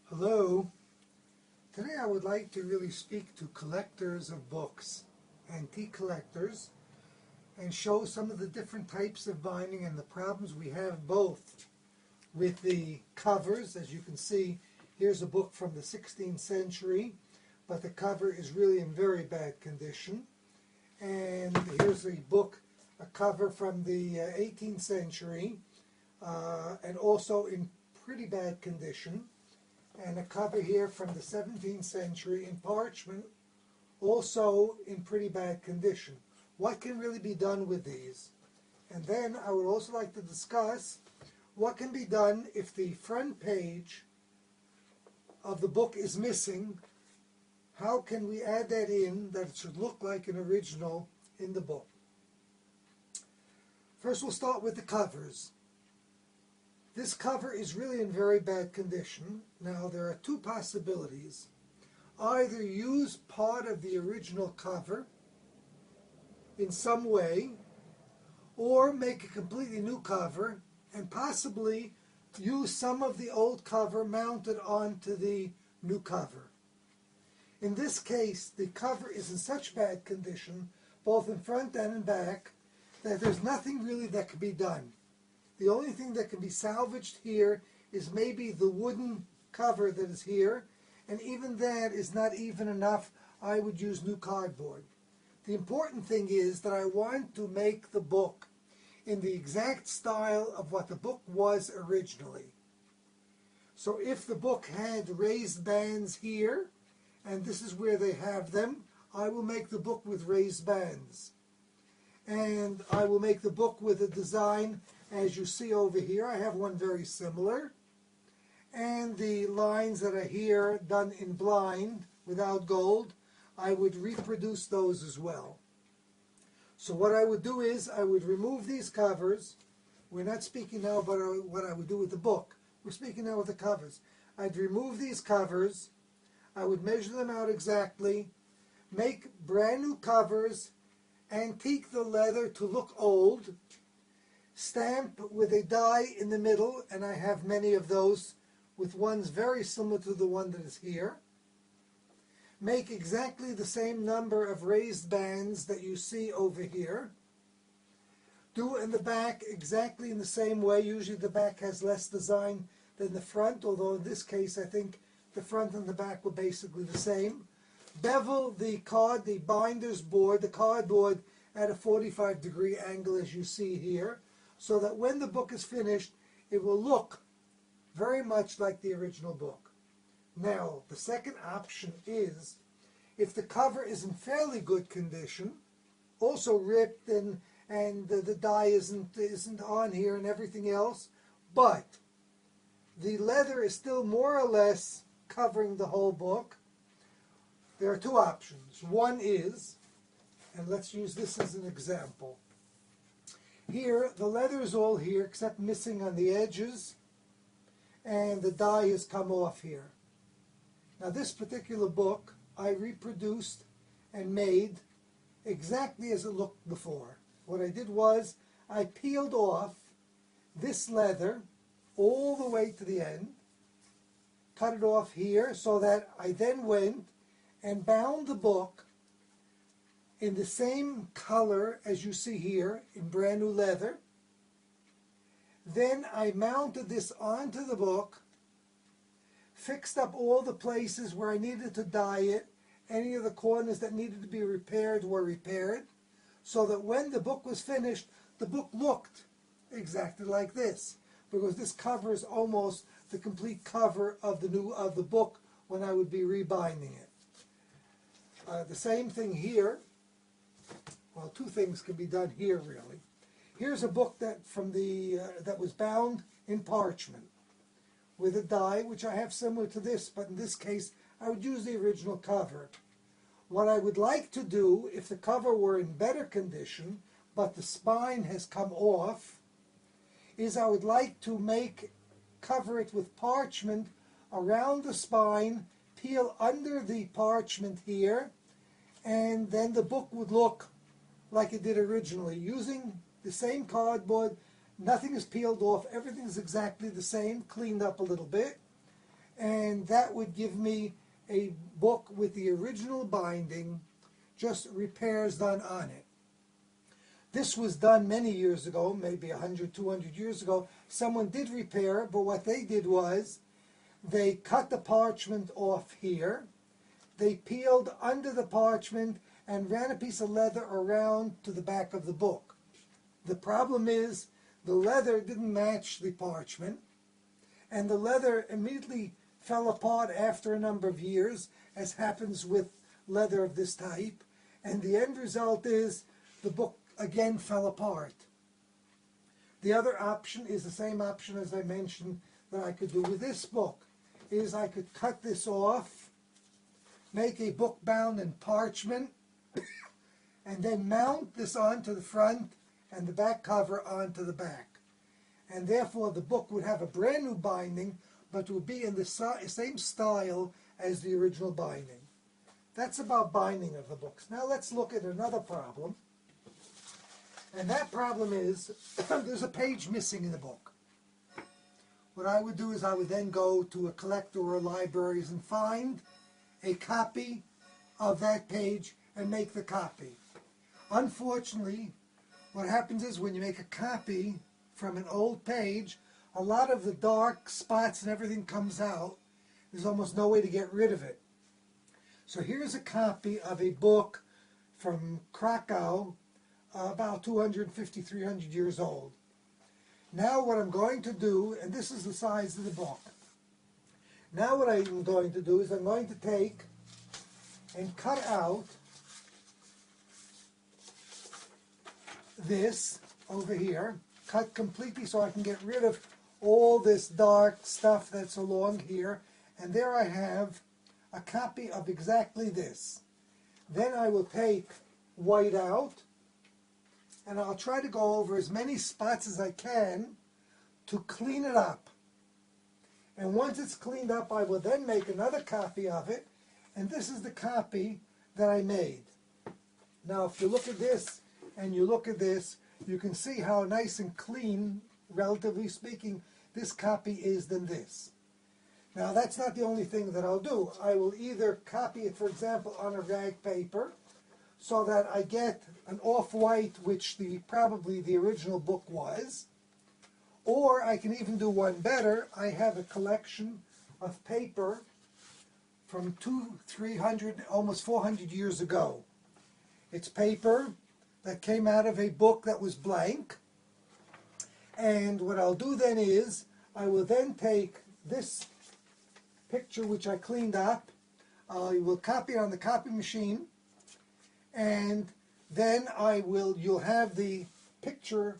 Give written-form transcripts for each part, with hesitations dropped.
Hello. Today I would like to really speak to collectors of books, antique collectors, and show some of the different types of binding and the problems we have both with the covers. As you can see, here's a book from the 16th century, but the cover is really in very bad condition. And here's a book, a cover from the 18th century, and also in pretty bad condition. And a cover here from the 17th century in parchment, also in pretty bad condition. What can really be done with these? And then I would also like to discuss what can be done if the front page of the book is missing. How can we add that in that it should look like an original in the book? First we'll start with the covers. This cover is really in very bad condition. Now there are two possibilities. Either use part of the original cover in some way, or make a completely new cover and possibly use some of the old cover mounted onto the new cover. In this case, the cover is in such bad condition, both in front and in back, that there's nothing really that can be done. The only thing that can be salvaged here is maybe the wooden cover that is here, and even that is not even enough. I would use new cardboard. The important thing is that I want to make the book in the exact style of what the book was originally. So if the book had raised bands here, and this is where they have them, I will make the book with raised bands. And I will make the book with a design as you see over here. I have one very similar. And the lines that are here done in blind without gold, I would reproduce those as well. So what I would do is I would remove these covers. We're not speaking now about what I would do with the book. We're speaking now with the covers. I'd remove these covers. I would measure them out exactly, make brand new covers, antique the leather to look old, stamp with a die in the middle, and I have many of those with ones very similar to the one that is here. Make exactly the same number of raised bands that you see over here. Do in the back exactly in the same way. Usually the back has less design than the front, although in this case I think the front and the back were basically the same. Bevel the binder's board, the cardboard at a 45-degree angle as you see here, so that when the book is finished, it will look very much like the original book. Now, the second option is, if the cover is in fairly good condition, also ripped and the die isn't on here and everything else, but the leather is still more or less covering the whole book, there are two options. One is, and let's use this as an example. Here, the leather is all here except missing on the edges, and the die has come off here. Now this particular book I reproduced and made exactly as it looked before. What I did was I peeled off this leather all the way to the end, cut it off here, so that I then went and bound the book in the same color as you see here in brand new leather. Then I mounted this onto the book, fixed up all the places where I needed to dye it. Any of the corners that needed to be repaired were repaired, so that when the book was finished, the book looked exactly like this, because this cover is almost the complete cover of the book when I would be rebinding it. The same thing here. Well, two things can be done here really. Here's a book that that was bound in parchment with a die, which I have similar to this, but in this case I would use the original cover. What I would like to do, if the cover were in better condition, but the spine has come off, is I would like to cover it with parchment around the spine, peel under the parchment here, and then the book would look like it did originally, using the same cardboard. Nothing is peeled off, everything is exactly the same, cleaned up a little bit, and that would give me a book with the original binding, just repairs done on it. This was done many years ago, maybe 100, 200 years ago. Someone did repair, but what they did was they cut the parchment off here, they peeled under the parchment and ran a piece of leather around to the back of the book. The problem is the leather didn't match the parchment, and the leather immediately fell apart after a number of years, as happens with leather of this type, and the end result is the book again fell apart. The other option is the same option as I mentioned that I could do with this book, is I could cut this off, make a book bound in parchment, and then mount this onto the front and the back cover onto the back. And therefore the book would have a brand new binding, but would be in the same style as the original binding. That's about binding of the books. Now let's look at another problem. And that problem is, there's a page missing in the book. What I would do is I would then go to a collector or libraries and find a copy of that page and make the copy. Unfortunately, what happens is when you make a copy from an old page, a lot of the dark spots and everything comes out. There's almost no way to get rid of it. So here's a copy of a book from Krakow, about 250, 300 years old. Now what I'm going to do, and this is the size of the book. Now what I'm going to do is I'm going to take and cut out this over here, cut completely so I can get rid of all this dark stuff that's along here, and there I have a copy of exactly this. Then I will take white out, and I'll try to go over as many spots as I can to clean it up. And once it's cleaned up, I will then make another copy of it, and this is the copy that I made. Now if you look at this and you look at this, you can see how nice and clean, relatively speaking, this copy is than this. Now that's not the only thing that I'll do. I will either copy it, for example, on a rag paper, so that I get an off-white, which probably the original book was, or I can even do one better. I have a collection of paper from 200, 300, almost 400 years ago. It's paper that came out of a book that was blank, and what I'll do then is I will then take this picture which I cleaned up, I will copy it on the copy machine, and then you'll have the picture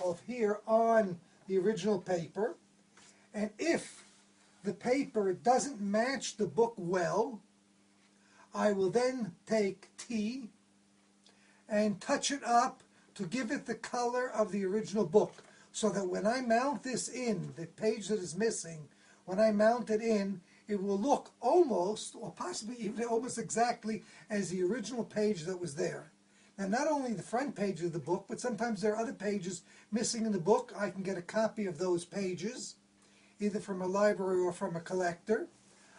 of here on the original paper, and if the paper doesn't match the book well, I will then take tea and touch it up to give it the color of the original book, so that when I mount this in, the page that is missing, when I mount it in, it will look almost, or possibly even almost exactly as the original page that was there. Now not only the front page of the book, but sometimes there are other pages missing in the book. I can get a copy of those pages, either from a library or from a collector.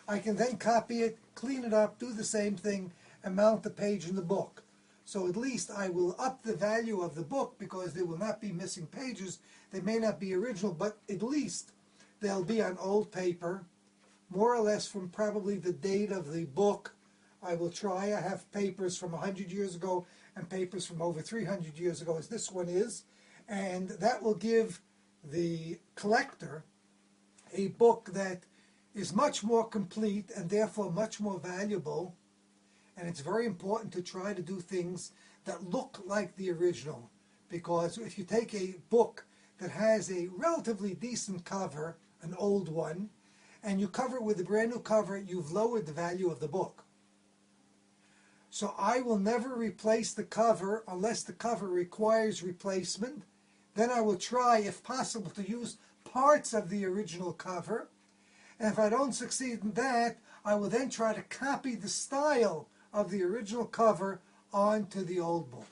I can then copy it, clean it up, do the same thing, and mount the page in the book. So at least I will up the value of the book, because there will not be missing pages. They may not be original, but at least they'll be on old paper, more or less from probably the date of the book. I will try. I have papers from 100 years ago and papers from over 300 years ago, as this one is, and that will give the collector a book that is much more complete and therefore much more valuable. And it's very important to try to do things that look like the original, because if you take a book that has a relatively decent cover, an old one, and you cover it with a brand new cover, you've lowered the value of the book. So I will never replace the cover unless the cover requires replacement. Then I will try, if possible, to use parts of the original cover. And if I don't succeed in that, I will then try to copy the style of the original cover onto the old book.